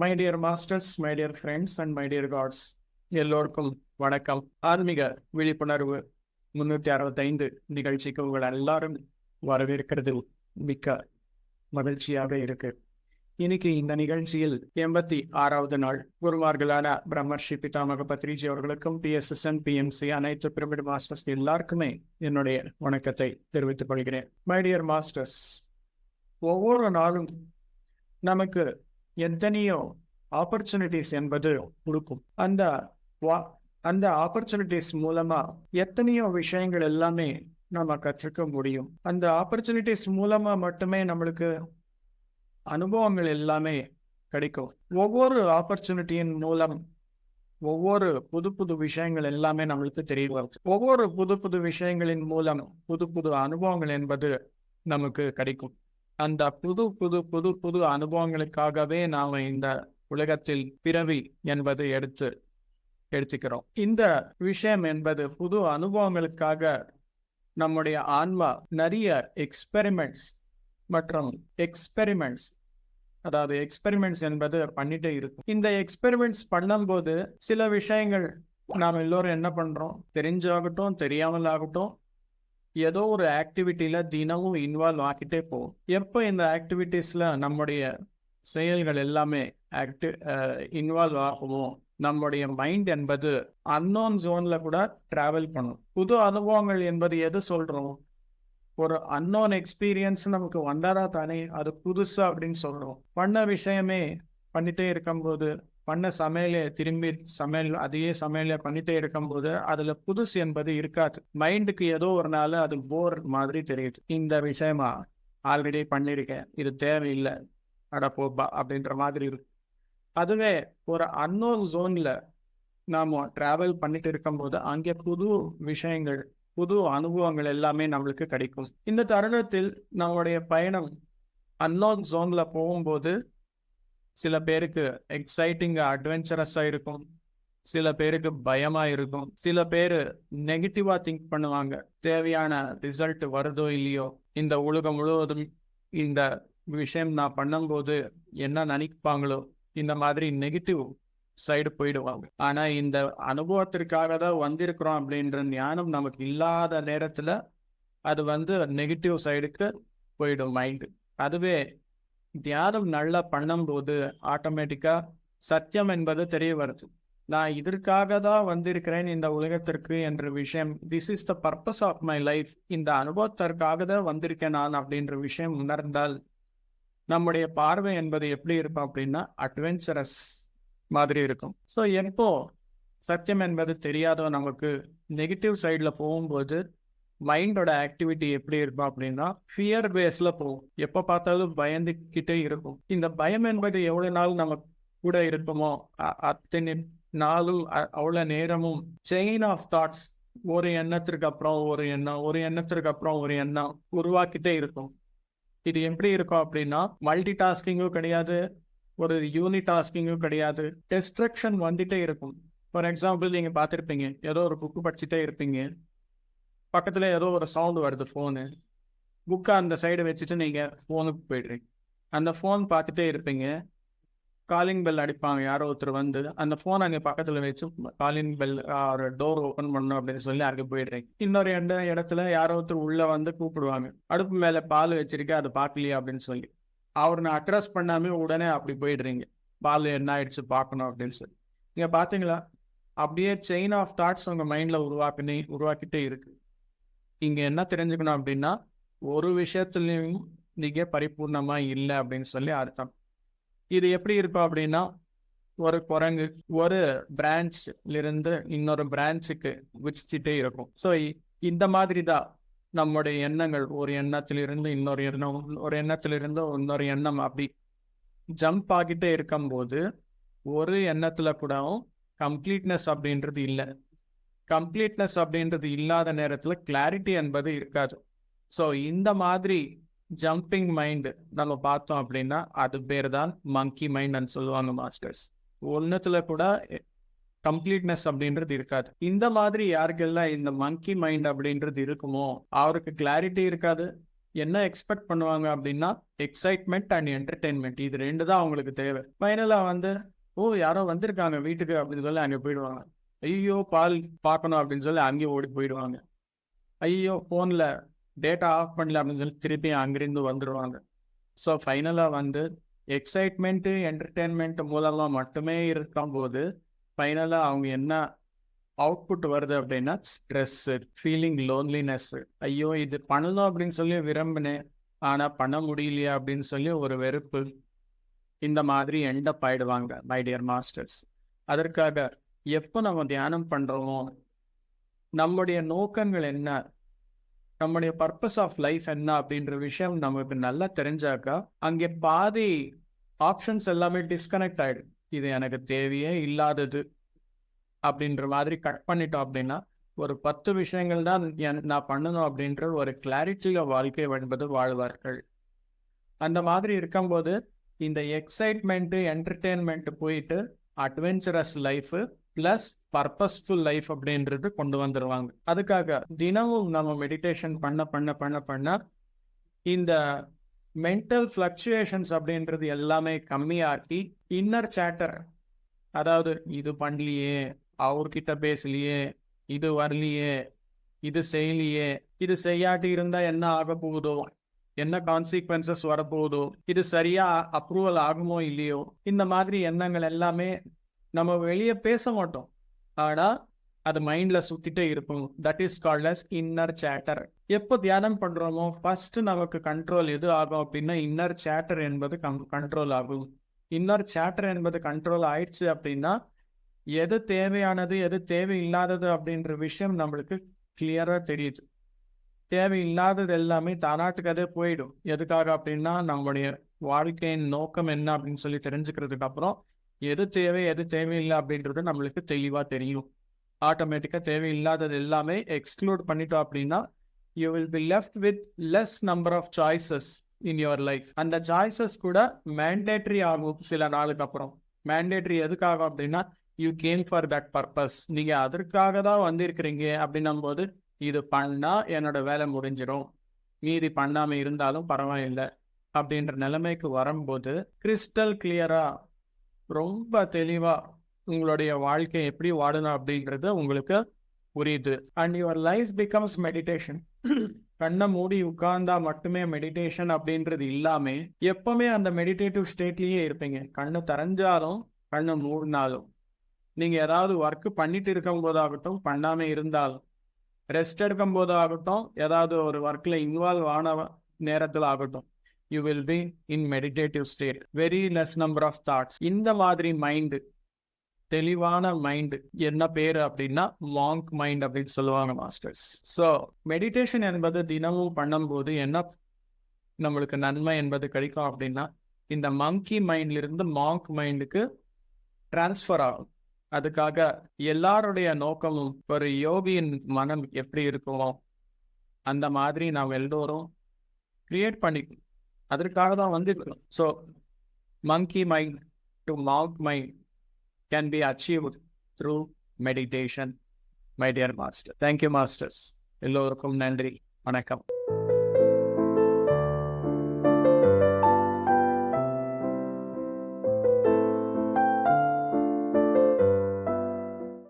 My dear masters, my dear friends and my dear gods, எல்லோருக்கும் வணக்கம். ஆன்மீக விழிப்புணர்வு 365 நிகழ்ச்சிக்கு உங்கள் எல்லாரும் வரவேற்கிறது மிக்க மகிழ்ச்சியாக இருக்கு. இன்னைக்கு இந்த நிகழ்ச்சியில் 86வது நாள் குருமார்களான பிரம்மர்ஷி பிதாமக பத்ரிஜி அவர்களுக்கும் PSSN PMC அனைத்து பிரமிட் மாஸ்டர்ஸ் எல்லாருக்குமே என்னுடைய வணக்கத்தை தெரிவித்துக் கொள்கிறேன். மை டியர் மாஸ்டர்ஸ், ஒவ்வொரு நாளும் நமக்கு எத்தனையோ ஆப்பர்ச்சுனிட்டிஸ் என்பது கொடுக்கும். அந்த ஆப்பர்ச்சுனிட்டிஸ் மூலமா எத்தனையோ விஷயங்கள் எல்லாமே நம்ம கற்றுக்க முடியும். அந்த ஆப்பர்ச்சுனிட்டிஸ் மூலமா மட்டுமே நம்மளுக்கு அனுபவங்கள் எல்லாமே கிடைக்கும். ஒவ்வொரு ஆப்பர்ச்சுனிட்டியின் மூலம் ஒவ்வொரு புது புது விஷயங்கள் எல்லாமே நம்மளுக்கு தெரிய வரும். ஒவ்வொரு புது புது விஷயங்களின் மூலம் புது புது அனுபவங்கள் என்பது நமக்கு கிடைக்கும். அந்த புது புது புது புது அனுபவங்களுக்காகவே நாம இந்த உலகத்தில் பிறவி என்பது எடுத்துக்கிறோம். இந்த விஷயம் என்பது புது அனுபவங்களுக்காக நம்முடைய ஆன்மா நிறைய எக்ஸ்பெரிமெண்ட்ஸ் என்பது பண்ணிட்டே இருக்கும். இந்த எக்ஸ்பெரிமெண்ட்ஸ் பண்ணும்போது சில விஷயங்கள் நாம் எல்லோரும் என்ன பண்றோம், தெரிஞ்சாகட்டும் தெரியாமல் ஆகட்டும், ஏதோ ஒரு ஆக்டிவிட்டியில தினமும் இன்வால்வ் ஆகிட்டே போகும். எப்போ இந்த ஆக்டிவிட்டீஸ்ல நம்முடைய செயல்கள் எல்லாமே இன்வால்வ் ஆகுமோ, நம்முடைய மைண்ட் என்பது அன்னோன் ஜோன்ல கூட டிராவல் பண்ணும். புது அனுபவங்கள் என்பது எது சொல்றோம், ஒரு அன்னோன் எக்ஸ்பீரியன்ஸ் நமக்கு வந்தாரா தானே அது புதுசா அப்படின்னு சொல்றோம். பண்ண விஷயமே பண்ணிட்டே இருக்கும்போது, பண்ண அதையே சமையல பண்ணிட்டே இருக்கும்போது அதுல புதுசு என்பது இருக்காது. மைண்டுக்கு ஏதோ ஒரு நாள் அது போர் மாதிரி தெரியுது. இந்த விஷயமா ஆல்ரெடி பண்ணிருக்கேன், இது தேவையில்லை, அடப்போப்பா அப்படின்ற மாதிரி இருக்கு. அதுவே ஒரு அன்னோன் ஜோன்ல நாம டிராவல் பண்ணிட்டு இருக்கும்போது அங்கே புது விஷயங்கள், புது அனுபவங்கள் எல்லாமே நம்மளுக்கு கிடைக்கும். இந்த தருணத்தில் நம்மளுடைய பயணம் அன்னோன் ஜோன்ல போகும்போது சில பேருக்கு எக்ஸைட்டிங்கா அட்வென்ச்சரஸா இருக்கும், சில பேருக்கு பயமா இருக்கும், சில பேரு நெகட்டிவா திங்க் பண்ணுவாங்க. தேவையான ரிசல்ட் வருதோ இல்லையோ, இந்த உலகம் முழுவதும் இந்த விஷயம் நான் பண்ணும்போது என்ன நினைப்பாங்களோ, இந்த மாதிரி நெகட்டிவ் சைடு போயிடுவாங்க. ஆனா இந்த அனுபவத்திற்காக தான் வந்திருக்கிறோம் அப்படின்ற ஞானம் நமக்கு இல்லாத நேரத்துல அது நெகட்டிவ் சைடுக்கு போயிடும் மைண்டு. அதுவே தியானம் நல்லா பண்ணும்போது ஆட்டோமேட்டிக்கா சத்தியம் என்பது தெரிய வருது. நான் இதற்காக தான் வந்திருக்கிறேன் இந்த உலகத்திற்கு என்ற விஷயம், this is the purpose of my life, இந்த அனுபவத்திற்காக தான் வந்திருக்கேன் நான் அப்படின்ற விஷயம் உணர்ந்தால் நம்முடைய பார்வை என்பது எப்படி இருக்கும் அப்படின்னா அட்வென்ச்சரஸ் மாதிரி இருக்கும். ஸோ எப்போ சத்தியம் என்பது தெரியாதோ நமக்கு நெகட்டிவ் சைடில் போகும்போது மைண்டோட ஆக்டிவிட்டி எப்படி இருக்கும் அப்படின்னா ஃபியர் பேஸ்ல போகும். எப்போ பார்த்தாலும் பயந்துக்கிட்டே இருக்கும். இந்த பயம் என்பது எவ்வளவு நாள் நம்ம கூட இருக்குமோ அத்தனை நாளும் அவ்வளோ நேரமும் செயின் ஆஃப் தாட்ஸ், ஒரு எண்ணத்திற்கு அப்புறம் ஒரு எண்ணம், ஒரு எண்ணத்திற்கு அப்புறம் ஒரு எண்ணம் உருவாக்கிட்டே இருக்கும். இது எப்படி இருக்கும் அப்படின்னா மல்டி டாஸ்கிங்கும் கிடையாது, ஒரு யூனிட் டாஸ்கிங்கும் கிடையாது, டிஸ்ட்ரக்ஷன் வந்துட்டே இருக்கும். ஃபார் எக்ஸாம்பிள் நீங்க பார்த்துருப்பீங்க, ஏதோ ஒரு புக்கு படிச்சுட்டே இருப்பீங்க, பக்கத்துல ஏதோ ஒரு சவுண்ட் வருது, ஃபோனு, புக்கை அந்த சைடு வச்சுட்டு நீங்க ஃபோனுக்கு போயிடுறீங்க. அந்த ஃபோன் பார்த்துட்டே இருப்பீங்க, காலிங் பெல் அடிப்பாங்க, யாரோ ஒருத்தர் வந்து அந்த ஃபோன் அங்கே பக்கத்துல வச்சு காலிங் பெல் ஒரு டோர் ஓப்பன் பண்ணணும் அப்படின்னு சொல்லி அங்கே போயிடுறீங்க. இன்னொரு இடத்துல யாரோ ஒருத்தர் உள்ள வந்து கூப்பிடுவாங்க, அடுப்பு மேல பால் வச்சிருக்க அதை பார்க்கலையா அப்படின்னு சொல்லி. அவரை அட்ரஸ் பண்ணாம உடனே அப்படி போயிடுறீங்க, பால் என்ன ஆயிடுச்சு பார்க்கணும் அப்படின்னு சொல்லி. நீங்க பாத்தீங்களா, அப்படியே செயின் ஆஃப் தாட்ஸ் உங்க மைண்ட்ல உருவாக்கிட்டே இருக்கு. இங்க என்ன தெரிஞ்சுக்கணும் அப்படின்னா ஒரு விஷயத்துலயும் நீங்க பரிபூர்ணமா இல்லை அப்படின்னு சொல்லி அர்த்தம். இது எப்படி இருக்கும் அப்படின்னா ஒரு குரங்கு ஒரு பிரான்ச்ல இருந்து இன்னொரு பிரான்ச்சுக்கு குதிச்சுட்டே இருக்கும். ஸோ இந்த மாதிரி தான் நம்முடைய எண்ணங்கள், ஒரு எண்ணத்திலிருந்து இன்னொரு எண்ணம், ஒரு எண்ணத்திலிருந்து இன்னொரு எண்ணம் அப்படி ஜம்ப் ஆகிட்டே இருக்கும்போது ஒரு எண்ணத்துல கூட கம்ப்ளீட்னஸ் அப்படின்றது இல்லை. கம்ப்ளீட்னஸ் அப்படின்றது இல்லாத நேரத்துல கிளாரிட்டி என்பது இருக்காது. ஸோ இந்த மாதிரி ஜம்பிங் மைண்ட் நம்ம பார்த்தோம் அப்படின்னா அது பேர் தான் மங்கி மைண்ட் சொல்லுவாங்க மாஸ்டர்ஸ். ஒன்னத்துல கூட கம்ப்ளீட்னஸ் அப்படின்றது இருக்காது. இந்த மாதிரி யாருக்கெல்லாம் இந்த மங்கி மைண்ட் அப்படின்றது இருக்குமோ அவருக்கு கிளாரிட்டி இருக்காது, என்ன எக்ஸ்பெக்ட் பண்ணுவாங்க அப்படின்னா எக்ஸைட்மெண்ட் அண்ட் என்டர்டெயின்மெண்ட், இது 2 தான் அவங்களுக்கு தேவை. ஃபைனலாக வந்து ஓ யாரோ வந்திருக்காங்க வீட்டுக்கு அப்படின்னு சொல்லி அங்கே போயிடுவாங்க. ஐயோ பால் பார்க்கணும் அப்படின்னு சொல்லி அங்கேயும் ஓடி போயிடுவாங்க. ஐயோ ஃபோனில் டேட்டா ஆஃப் பண்ணல அப்படின்னு சொல்லி திருப்பி அங்கிருந்து வந்துடுவாங்க. ஸோ ஃபைனலாக வந்து எக்ஸைட்மெண்ட்டு என்டர்டெயின்மெண்ட் மூலமாக மட்டுமே இருக்கும்போது ஃபைனலாக அவங்க என்ன அவுட்புட் வருது அப்படின்னா ஸ்ட்ரெஸ்ஸு, ஃபீலிங் லோன்லினஸ்ஸு, ஐயோ இது பண்ணணும் அப்படின்னு சொல்லி விரும்பினேன் ஆனால் பண்ண முடியலையே அப்படின்னு சொல்லி ஒரு வெறுப்பு, இந்த மாதிரி எண்டப் ஆயிடுவாங்க மை டியர் மாஸ்டர்ஸ். அதற்காக எப்போ நம்ம தியானம் பண்ணுறோமோ நம்முடைய நோக்கங்கள் என்ன, நம்முடைய பர்பஸ் ஆஃப் லைஃப் என்ன அப்படின்ற விஷயம் நமக்கு நல்லா தெரிஞ்சாக்கா அங்கே பாதி ஆப்ஷன்ஸ் எல்லாமே டிஸ்கனெக்ட் ஆகிடும். இது எனக்கு தேவையே இல்லாதது அப்படின்ற மாதிரி கட் பண்ணிட்டோம் அப்படின்னா ஒரு 10 விஷயங்கள் தான் நான் பண்ணணும் அப்படின்ற ஒரு கிளாரிட்டியில் வாழ்க்கை என்பது வாழ்வார்கள். அந்த மாதிரி இருக்கும்போது இந்த எக்ஸைட்மெண்ட்டு என்டர்டெயின்மெண்ட்டு போயிட்டு adventurous life plus purposeful life அப்படின்றது கொண்டு வந்துடுவாங்க. அதுக்காக தினமும் நம்ம மெடிடேஷன் பண்ண பண்ண பண்ண பண்ண இந்த மென்டல் ஃப்ளக்சுவேஷன்ஸ் அப்படின்றது எல்லாமே கம்மியாக்கி இன்னர் சேட்டர், அதாவது இது பண்ணலையே, அவர்கிட்ட பேசலையே, இது வரலையே, இது செய்யலையே, இது செய்யாட்டி இருந்தால் என்ன ஆக போகுதோ, என்ன கான்சிக்வன்சஸ் வரப்போகுதோ, இது சரியா அப்ரூவல் ஆகுமோ இல்லையோ, இந்த மாதிரி எண்ணங்கள் எல்லாமே நம்ம வெளியே பேச மாட்டோம், ஆனால் அது மைண்டில் சுற்றிட்டே இருக்கும். That is called as inner chatter. எப்போ தியானம் பண்ணுறோமோ ஃபஸ்ட்டு நமக்கு கண்ட்ரோல் எது ஆகும் அப்படின்னா இன்னர் சேட்டர் என்பது கண்ட்ரோல் ஆகும். இன்னர் சேட்டர் என்பது கண்ட்ரோல் ஆயிடுச்சு அப்படின்னா எது தேவையானது எது தேவையில்லாதது அப்படின்ற விஷயம் நம்மளுக்கு கிளியராக தெரியுது. தேவையில்லாதது எல்லாமே தானாட்டுக்கதே போயிடும். எதுக்காக அப்படின்னா நம்மளுடைய வாழ்க்கையின் நோக்கம் என்ன அப்படின்னு சொல்லி தெரிஞ்சுக்கிறதுக்கு அப்புறம் எது தேவை எது தேவையில்லை அப்படின்றது நம்மளுக்கு தெளிவாக தெரியும். ஆட்டோமேட்டிக்காக தேவையில்லாதது எல்லாமே எக்ஸ்க்ளூட் பண்ணிட்டோம் அப்படின்னா you will be left with less number of choices in your life. அந்த சாய்ஸஸ் கூட மேண்டேட்ரி ஆகும் சில நாளுக்கு அப்புறம். மேண்டேட்ரி எதுக்காக அப்படின்னா you came for that purpose, நீங்கள் அதற்காக தான் வந்திருக்கிறீங்க அப்படின்னும் போது இது பண்ணால் என்னோட வேலை முடிஞ்சிடும், மீதி பண்ணாமல் இருந்தாலும் பரவாயில்லை அப்படின்ற நிலைமைக்கு வரும்போது கிறிஸ்டல் கிளியராக ரொம்ப தெளிவாக உங்களுடைய வாழ்க்கை எப்படி வாடணும் அப்படின்றது உங்களுக்கு புரியுது. And your life becomes meditation. கண்ணை மூடி உட்கார்ந்தா மட்டுமே மெடிடேஷன் அப்படின்றது இல்லாமல் எப்பவுமே அந்த மெடிடேட்டிவ் ஸ்டேட்லேயே இருப்பீங்க. கண்ணை திறஞ்சாலும் கண்ணை மூடினாலும், நீங்கள் ஏதாவது ஒர்க்கு பண்ணிட்டு இருக்கும் போதாகட்டும், பண்ணாமல் இருந்தாலும், ரெஸ்ட் எடுக்கும் போதாகட்டும், ஏதாவது ஒரு ஒர்க்கில் இன்வால்வ் ஆன நேரத்தில் ஆகட்டும், you will be in meditative state. Very less number of thoughts. இந்த மாதிரி மைண்டு, தெளிவான மைண்டு என்ன பேர் அப்படின்னா மாங்க் மைண்ட் அப்படின்னு சொல்லுவாங்க மாஸ்டர்ஸ். ஸோ மெடிடேஷன் என்பது தினமும் பண்ணும்போது என்ன நம்மளுக்கு நன்மை என்பது கிடைக்கும் அப்படின்னா இந்த மங்கி மைண்ட்லிருந்து மாங்க் மைண்டுக்கு டிரான்ஸ்ஃபர் ஆகும். அதுக்காக எல்லாருடைய நோக்கமும் ஒரு யோகியின் மனம் எப்படி இருக்குமோ அந்த மாதிரி நாம் எல்லோரும் கிரியேட் பண்ணிக்கணும். அதற்காக தான் வந்துருக்கணும். So monkey mind to monk mind can be achieved through meditation, my dear master. Thank you, masters. எல்லோருக்கும் நன்றி, வணக்கம்.